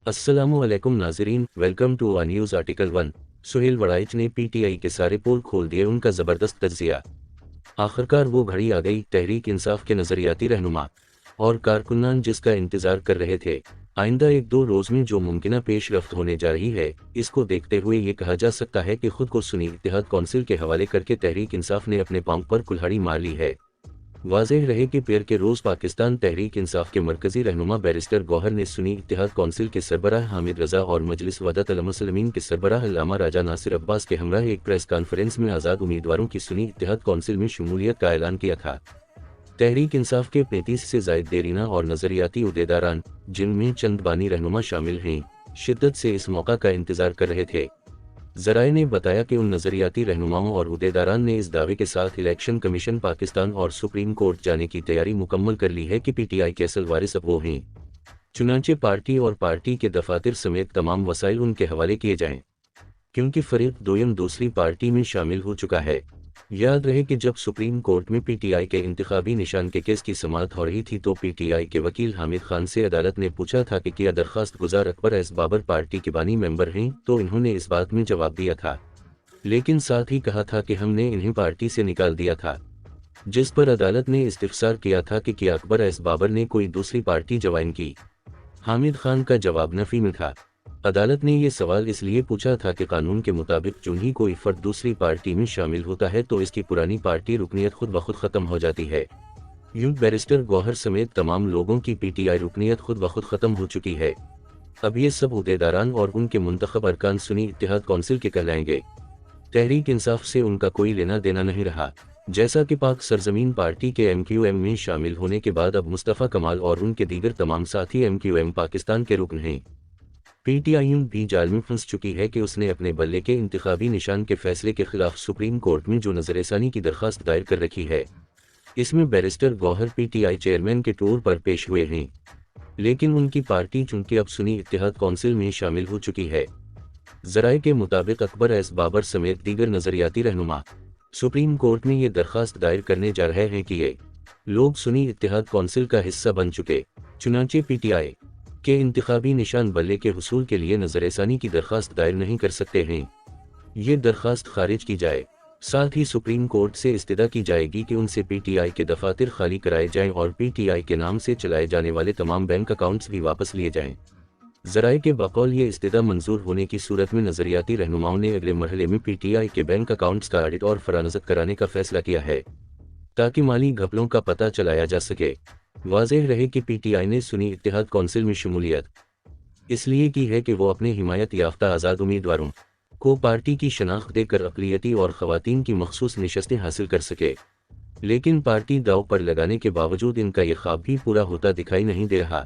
अस्सलामुअलैकुम नाजरीन, welcome to a news article 1। Suhail Waraich ने पीटीआई के सारे पोल खोल दिए, उनका ज़बरदस्त तज्जिया। आखिरकार वो घड़ी आ गई, तहरीक इंसाफ के नज़रियाती रहनुमा और कारकुनान जिसका इंतज़ार कर रहे थे। आइंदा एक दो रोज़ में जो मुमकिना पेश रफ्त होने जा रही है, इसको देखते हुए ये कहा जा सकता है कि खुद को सुन्नी इत्तेहाद कौंसिल के हवाले करके तहरीक इंसाफ ने अपने पांव पर कुल्हाड़ी मार ली है। वाज़ेह रहे कि पीर के रोज़ पाकिस्तान तहरीक इंसाफ के मरकज़ी रहनुमा बैरिस्टर गौहर ने सुन्नी इत्तेहाद कौंसिल के सरबराह हामिद रज़ा और मजलिस वहदत मुस्लिमीन के सरबराह अल्लामा राजा नासिर अब्बास के हमरा एक प्रेस कॉन्फ्रेंस में आज़ाद उम्मीदवारों की सुन्नी इत्तेहाद कौंसिल में शमूलियत का ऐलान किया था। तहरीक इंसाफ के 35 से ज़ायद देरीना और नज़रियाती उहदेदारान, जिनमें चंद बानी रहनुमा शामिल हैं, शिद्दत से इस मौका का इंतज़ार कर रहे थे। ज़राए ने बताया कि उन नज़रियाती रहनुमाओं और उहदेदारान ने इस दावे के साथ इलेक्शन कमीशन पाकिस्तान और सुप्रीम कोर्ट जाने की तैयारी मुकम्मल कर ली है कि पीटीआई के असल वारिस अब वो हैं। चुनांचे पार्टी और पार्टी के दफातर समेत तमाम वसाइल उनके हवाले किए जाएं, क्योंकि फरीक दोयम दूसरी पार्टी में शामिल हो चुका है। याद रहे कि जब सुप्रीम कोर्ट में पीटीआई के इंतखाबी निशान के केस की समाअत हो रही थी तो पीटीआई के वकील हामिद खान से अदालत ने पूछा था कि क्या दरख्वास्त गुजार अकबर एस बाबर पार्टी के बानी मेंबर हैं, तो इन्होंने इस बात में जवाब दिया था, लेकिन साथ ही कहा था कि हमने इन्हें पार्टी से निकाल दिया था, जिस पर अदालत ने इस्तिफसार किया था कि क्या अकबर एस बाबर ने कोई दूसरी पार्टी ज्वाइन की। हामिद खान का जवाब नफी में था। अदालत ने ये सवाल इसलिए पूछा था कि कानून के मुताबिक जो ही कोई फर्द दूसरी पार्टी में शामिल होता है तो इसकी पुरानी पार्टी रुकनियत खुद ब खुद ख़त्म हो जाती है। यूं बैरिस्टर गौहर समेत तमाम लोगों की पीटीआई रुकनियत खुद ब खुद ख़त्म हो चुकी है। अब ये सब उहदेदारान और उनके मुंतखब अरकान सुन्नी इत्तेहाद कौंसिल के कहलाएंगे। तहरीक इंसाफ से उनका कोई लेना देना नहीं रहा। जैसा कि पाक सरजमीन पार्टी के MQM में शामिल होने के बाद अब मुस्तफ़ा कमाल और उनके दीगर तमाम साथी MQM पाकिस्तान के रुकन हैं। पीटीआई भी जाल में फंस चुकी है कि उसने अपने बल्ले के इंतखाबी निशान के फैसले के खिलाफ सुप्रीम कोर्ट में जो नजरसानी की दरख्वास्त दायर कर रखी है, इसमें बैरिस्टर गौहर पीटीआई चेयरमैन के टूर पर पेश हुए हैं, लेकिन उनकी पार्टी चूंकि अब सुन्नी इत्तेहाद कौंसिल में शामिल हो चुकी है। ज़राए के मुताबिक अकबर एस बाबर समेत दीगर नजरियाती रहनुमा सुप्रीम कोर्ट में ये दरख्वास्त दायर करने जा रहे हैं कि ये लोग सुन्नी इत्तेहाद कौंसिल का हिस्सा बन चुके, चुनांचे पीटीआई के इंतखाबी निशान बल्ले के हुसूल के लिए नजरसानी की दरख्वास्त दायर नहीं कर सकते हैं। ये दरख्वास्त खारिज की जाए, साथ ही सुप्रीम कोर्ट से इस्तिदा की जाएगी कि उनसे पीटीआई के दफातर खाली कराए जाएं और पीटीआई के नाम से चलाए जाने वाले तमाम बैंक अकाउंट्स भी वापस लिए जाएं। ज़राए के बकौल ये इस्तिदा मंजूर होने की सूरत में नजरियाती रहनुमाओं ने अगले मरहले में पीटीआई के बैंक अकाउंट्स का ऑडिट और फरानज़त कराने का फैसला किया है, ताकि माली घपलों का पता चलाया जा सके। वाज़ेह रहे कि पीटीआई ने सुन्नी इत्तेहाद कौंसिल में शमूलियत इसलिए की है कि वो अपने हिमायत याफ्ता आज़ाद उम्मीदवारों को पार्टी की शनाख्त देकर अक़लियती और ख़वातीन की मखसूस नशस्तें हासिल कर सके, लेकिन पार्टी दाव पर लगाने के बावजूद इनका ये ख्वाब भी पूरा होता दिखाई नहीं दे रहा,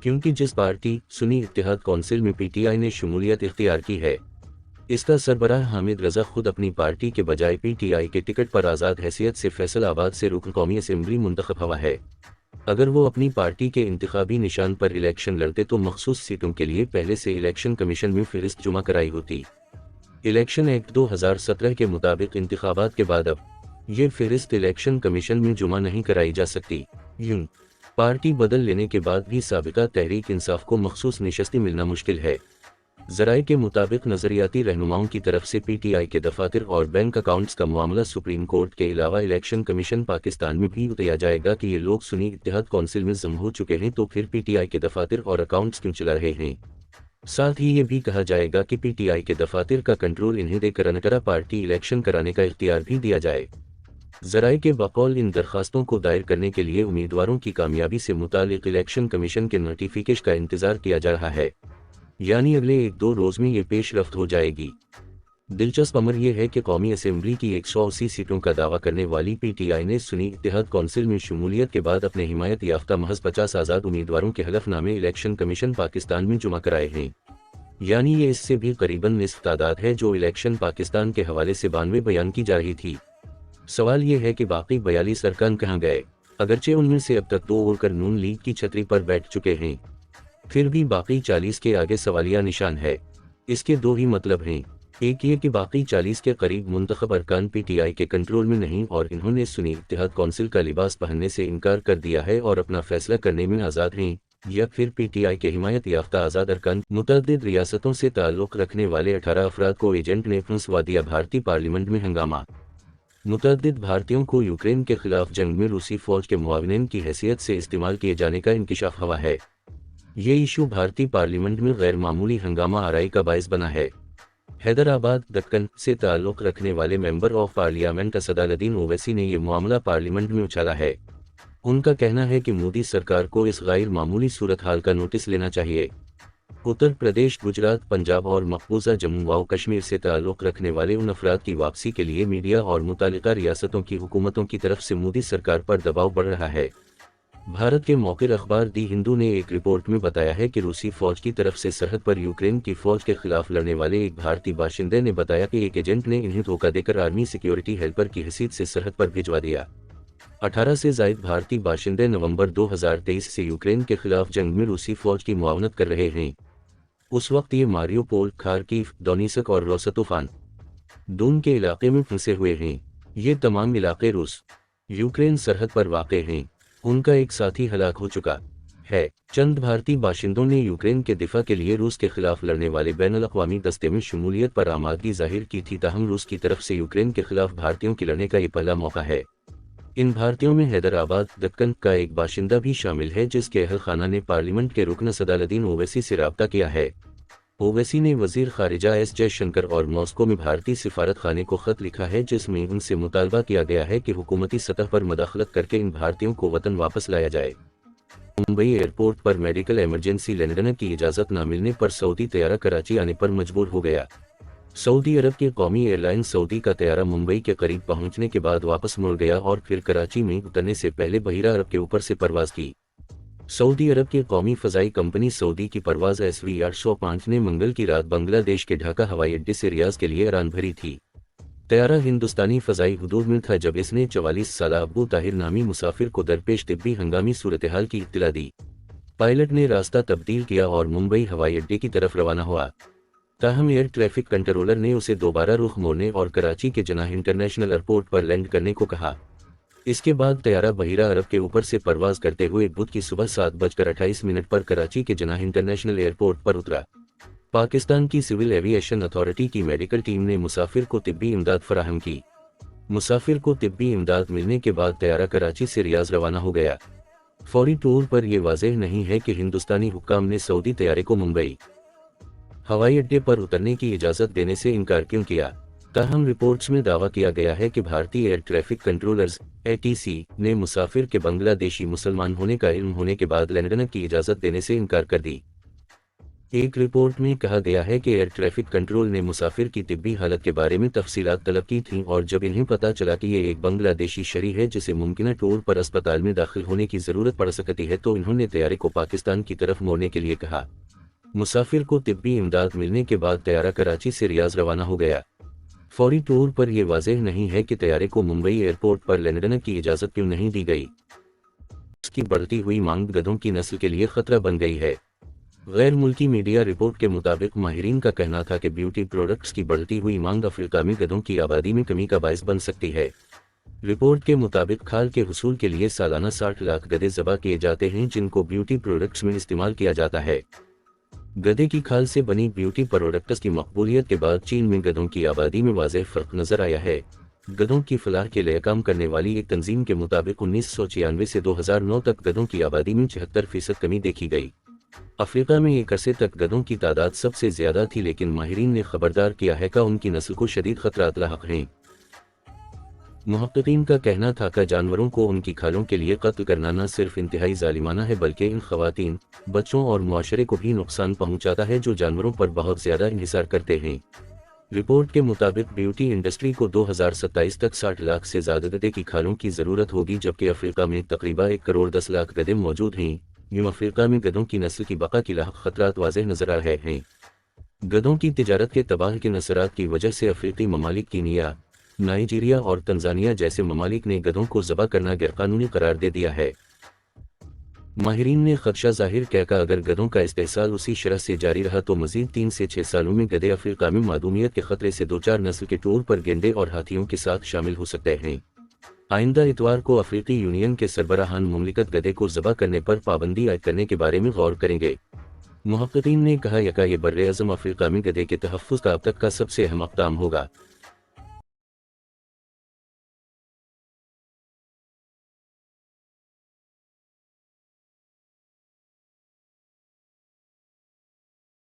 क्योंकि जिस पार्टी सुन्नी इत्तेहाद कौंसिल में पीटीआई ने शमूलियत इख्तियार की है, इसका सरबराह हामिद रज़ा खुद अपनी पार्टी के बजाय पीटीआई के टिकट पर आज़ाद हैसियत से फैसलाबाद से रुकन कौमी असम्बली मुंतखब हुआ है। अगर वो अपनी पार्टी के इंतखाबी निशान पर इलेक्शन लड़ते तो मखसूस सीटों के लिए पहले से इलेक्शन कमीशन में फ़हरिस्त जुमा कराई होती। इलेक्शन एक्ट 2017 के मुताबिक इंतखाबात के बाद अब ये फ़हरिस्त इलेक्शन कमीशन में जुमा नहीं कराई जा सकती। यूं पार्टी बदल लेने के बाद भी साबिका तहरीक इंसाफ को मखसूस नशस्तें मिलना मुश्किल है। ज़राए के मुताबिक नज़रियाती रहनुमाओं की तरफ से पीटीआई के दफातर और बैंक अकाउंट्स का मामला सुप्रीम कोर्ट के अलावा इलेक्शन कमीशन पाकिस्तान में भी उठाया जाएगा कि ये लोग सुन्नी इत्तेहाद कौंसिल में जम हो चुके हैं तो फिर पीटीआई के दफातर और अकाउंट्स क्यों चला रहे हैं। साथ ही ये भी कहा जाएगा कि पीटीआई के दफातर का कंट्रोल इन्हें देकर अनकरा पार्टी इलेक्शन कराने का इख्तियार भी दिया जाए। ज़राए के बकौल इन दरख्वास्तों को दायर करने के लिए उम्मीदवारों की कामयाबी से मुतालिक इलेक्शन कमीशन के नोटिफिकेशन का इंतज़ार किया जा रहा है, यानी अगले एक दो रोज़ में ये पेश रफ्त हो जाएगी। दिलचस्प अमर यह है कि कौमी असम्बली की 180 सीटों का दावा करने वाली पीटीआई ने सुन्नी इत्तेहाद कौंसिल में शमूलियत के बाद अपने हिमायत याफ्ता महज 50 आज़ाद उम्मीदवारों के हलफनामे इलेक्शन कमीशन पाकिस्तान में जुमा कराए हैं, यानी ये इससे भी करीबन निस्फ तादाद है जो इलेक्शन पाकिस्तान के हवाले से 92 बयान की जा रही थी। सवाल ये है कि बाकी 42 अरकान कहाँ गए, अगरचे उनमें से अब तक 2 उड़कर नून लीग की छतरी पर बैठ चुके हैं, फिर भी बाकी 40 के आगे सवालिया निशान है। इसके दो ही मतलब हैं, एक ये कि बाकी 40 के करीब मुंतखब अरकान पीटीआई के कंट्रोल में नहीं और इन्होंने सुन्नी इत्तेहाद कौंसिल का लिबास पहनने से इनकार कर दिया है और अपना फैसला करने में आज़ाद हैं, या फिर PTI के हिमायत याफ्ता आज़ाद अरकान मुतअद्दिद रियासतों से ताल्लुक़ रखने वाले 18 अफराद को एजेंट ने फंसवा दिया। भारतीय पार्लियामेंट में हंगामा। मुतअद्दिद भारतीयों को यूक्रेन के खिलाफ जंग में रूसी फौज के मुआविन की हैसियत से इस्तेमाल किए जाने का इंकिशाफ हुआ है। ये इशू भारतीय पार्लियामेंट में गैर मामूली हंगामा आराई का बायस बना है। हैदराबाद दक्कन से ताल्लुक़ रखने वाले member of parliament Asaduddin Owaisi ने यह मामला पार्लियामेंट में उछाला है। उनका कहना है कि मोदी सरकार को इस गैर मामूली सूरत हाल का नोटिस लेना चाहिए। उत्तर प्रदेश, गुजरात, पंजाब और मकबूजा जम्मू व कश्मीर से ताल्लुक़ रखने वाले उन अफराद की वापसी के लिए मीडिया और मुतालिका रियासतों की हुकूमतों की तरफ से मोदी सरकार पर दबाव बढ़ रहा है। भारत के मौखिर अखबार दी हिंदू ने एक रिपोर्ट में बताया है कि रूसी फौज की तरफ से सरहद पर यूक्रेन की फौज के खिलाफ लड़ने वाले एक भारतीय बाशिंदे ने बताया कि एक एजेंट ने इन्हें धोखा देकर आर्मी सिक्योरिटी हेल्पर की हैसियत से सरहद पर भिजवा दिया। 18 से ज़ायद भारतीय बाशिंदे नवंबर 2023 से यूक्रेन के खिलाफ जंग में रूसी फौज की मुआवनत कर रहे हैं। उस वक्त ये मारियोपोल, खार्किव, डोनेत्स्क और रोस्तोव दोन के इलाके में फंसे हुए हैं। ये तमाम इलाके रूस यूक्रेन सरहद पर वाक़ हैं। उनका एक साथी हलाक हो चुका है। चंद भारतीय बाशिंदों ने यूक्रेन के दिफा के लिए रूस के खिलाफ लड़ने वाले बैनुल-अक़वामी दस्ते में शमूलियत पर आमादगी जाहिर की थी, ताहम रूस की तरफ से यूक्रेन के खिलाफ भारतीयों के लड़ने का ये पहला मौका है। इन भारतीयों में हैदराबाद दक्कन का एक बाशिंदा भी शामिल है, जिसके अहल खाना ने पार्लियामेंट के रुकन असदुद्दीन ओवैसी से राब्ता किया है। ओवैसी ने वजीर खारिजा एस जयशंकर और मॉस्को में भारतीय सिफारत खाने को खत लिखा है, जिसमें उनसे मुतालबा किया गया है कि हुकूमती सतह पर मदाखलत करके इन भारतीयों को वतन वापस लाया जाए। मुंबई एयरपोर्ट पर मेडिकल इमरजेंसी लेने की इजाज़त न मिलने पर सऊदी तैयारा कराची आने पर मजबूर हो गया। सऊदी अरब की कौमी एयरलाइन सऊदी का तैयारा मुंबई के करीब पहुंचने के बाद वापस मुड़ गया और फिर कराची में उतरने से पहले बहिरा अरब के ऊपर से परवाज की। सऊदी अरब की कौमी फ़ज़ाई कंपनी सऊदी की परवाज़ SVR 105 ने मंगल की रात बांग्लादेश के ढाका हवाई अड्डे से रियाज के लिए उड़ान भरी थी। तैयारा हिंदुस्तानी फ़ज़ाई हुदूद में था जब इसने 44 साला अब्बू ताहिर नामी मुसाफिर को दरपेश तिब्बी हंगामी सूरत हाल की इत्तला दी। पायलट ने रास्ता तब्दील किया और मुंबई हवाई अड्डे की तरफ रवाना हुआ। ताहम एयर ट्रैफिक कंट्रोलर ने उसे दोबारा रुख मोड़ने और कराची के जनाह इंटरनेशनल एयरपोर्ट पर लैंड करने को कहा। इसके बाद तैयारा बहिरा अरब के ऊपर से परवाज करते हुए बुध की सुबह 7:28 पर कराची के जनाह इंटरनेशनल एयरपोर्ट पर उतरा। पाकिस्तान की सिविल एविएशन अथॉरिटी की मेडिकल टीम ने मुसाफिर को तिब्बी इमदाद फराहम की। मुसाफिर को तिब्बी इमदाद मिलने के बाद तैयारा कराची से रियाज रवाना हो गया। फौरी तौर पर यह वाज़ेह नहीं है कि हिंदुस्तानी हुक्काम ने सऊदी तैयारे को मुंबई हवाई अड्डे पर उतरने की इजाज़त देने से इनकार क्यों किया। ताहम रिपोर्ट्स में दावा किया गया है कि भारतीय एयर ट्रैफिक कंट्रोलर्स ATC ने मुसाफिर के बांग्लादेशी मुसलमान होने का इल्म होने के बाद लैंडन की इजाज़त देने से इनकार कर दी। एक रिपोर्ट में कहा गया है कि एयर ट्रैफिक कंट्रोल ने मुसाफिर की तिब्बी हालत के बारे में तफसीलात तलब की थीं और जब इन्हें पता चला कि ये एक बांग्लादेशी शहरी है जिसे मुमकिन तौर पर अस्पताल में दाखिल होने की ज़रूरत पड़ सकती है, तो इन्होंने तैयारे को पाकिस्तान की तरफ मोड़ने के लिए कहा। मुसाफिर को तिब्बी इमदाद मिलने के बाद तैयारा कराची से रियाज रवाना हो गया। फौरी तौर पर यह वाज़ेह नहीं है कि तैयारे को मुंबई एयरपोर्ट पर लैंडन की इजाज़त क्यों नहीं दी गई। इसकी बढ़ती हुई मांग गधों की नस्ल के लिए खतरा बन गई है। गैर मुल्की मीडिया रिपोर्ट के मुताबिक माहिरीन का कहना था कि ब्यूटी प्रोडक्ट्स की बढ़ती हुई मांग अफ्रीका में गधों की आबादी में कमी का बायस बन सकती है। रिपोर्ट के मुताबिक खाल के हुसूल के लिए सालाना 60 लाख गधे ज़बा किए जाते हैं, जिनको ब्यूटी प्रोडक्ट्स में इस्तेमाल किया जाता है। गधे की खाल से बनी ब्यूटी प्रोडक्ट्स की मकबूलियत के बाद चीन में गधों की आबादी में वाज़ेह फ़र्क नज़र आया है। गधों की फलाह के लिए काम करने वाली एक तंजीम के मुताबिक 1996 से 2009 तक गधों की आबादी में 76% कमी देखी गई। अफ्रीका में एक अरसे तक गधों की तादाद सबसे ज़्यादा थी, लेकिन माहिरीन ने खबरदार किया है कि उनकी नस्ल को शदीद खतरात लाहक हैं। मुहक्किकीन का कहना था कि जानवरों को उनकी खालों के लिए कत्ल करना न सिर्फ इंतहाई जालिमाना है, बल्कि इन खवातीन, बच्चों और मुआशरे को भी नुकसान पहुंचाता है जो जानवरों पर बहुत ज़्यादा इंहिसार करते हैं। रिपोर्ट के मुताबिक ब्यूटी इंडस्ट्री को 2027 तक 60 लाख से ज़्यादा गधे की खालों की ज़रूरत होगी, जबकि अफ्रीका में तकरीबन 1 करोड़ 10 लाख गधे मौजूद हैं। यूं अफ्रीका में गधों की नस्ल की बका की लाहक खतरात वाज़ेह नज़र आ रहे हैं। गधों की तिजारत के तबाह के नसरात की वजह से अफ्रीकी ममालिक कीनिया, नाइजीरिया और तंजानिया जैसे ममालिक ने गधों को ज़बह करना गैरकानूनी करार दे दिया है। माहिरीन ने खदशा जाहिर किया कि अगर गधों का इस्तेहसाल उसी शरह से जारी रहा तो मज़ीद 3 से 6 सालों में गधे अफ्रीका में मादूमियत के खतरे से 2-4 नस्ल के तौर पर गेंडे और हाथियों के साथ शामिल हो सकते हैं। آئندہ اتوار کو افریقی یونین کے سربراہان مملکت گدھے کو ذبح کرنے پر پابندی عائد کرنے کے بارے میں غور کریں گے۔ محققین نے کہا یہ بر اعظم افریقہ میں گدھے کے تحفظ کا اب تک کا سب سے اہم اقدام ہوگا۔